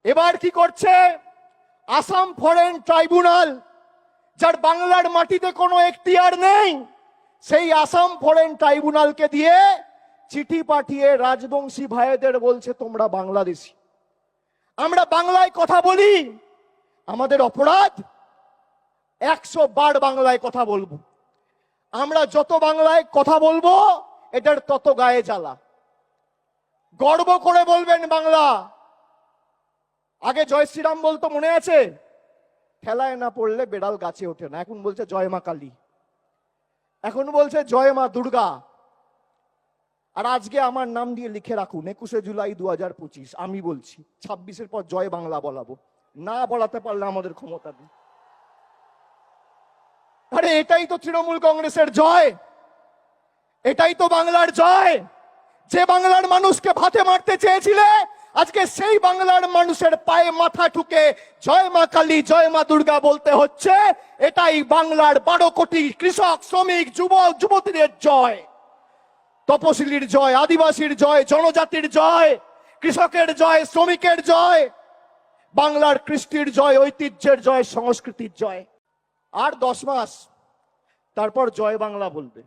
এবার কি করছে আসাম ফরেন ট্রাইব্যুনাল, যার বাংলার মাটিতে কোনো এখতিয়ার নেই, সেই আসাম ফরেন ট্রাইব্যুনালকে দিয়ে চিঠি পাঠিয়ে রাজবংশী ভাইদের বলছে তোমরা বাংলাদেশী, আমরা বাংলায় কথা বলি, আমাদের অপরাধ 100 বার বাংলায় কথা বলবো, আমরা যত বাংলায় কথা বলবো এটার তত গায়ে জ্বালা। গর্ব করে বলবেন বাংলা। আগে জয় শ্রীরাম বলতো, মনে আছে? ঠেলায় না পড়লে বেড়াল গাছে ওঠে না। এখন বলছে জয় মা কালী, এখন বলছে জয় মা দুর্গা। আর আজকে আমার নাম দিয়ে লিখে রাখুন 21শে জুলাই 2025, আমি বলছি 26-এর পর জয় বাংলা বলাবো, না বলাতে পারলে আমাদের ক্ষমতা নেই। আরে এটাই তো তৃণমূল কংগ্রেসের জয়, এটাই তো বাংলার জয়। যে বাংলার মানুষকে ভাতে মারতে চেয়েছিলে, আজকে সেই বাংলার মানুষের পায়ে মাথা ঠুকে জয় মা কালী জয় মা দুর্গা বলতে হচ্ছে। এটাই বাংলার 12 কোটি কৃষক, শ্রমিক, যুবক যুবতীদের জয়, তপশিলীর জয়, আদিবাসীর জয়, জনজাতির জয়, কৃষকের জয়, শ্রমিকের জয়, বাংলার কৃষ্টির জয়, ঐতিহ্যের জয়, সংস্কৃতির জয়। আর 10 মাস তারপর জয় বাংলা বলবে।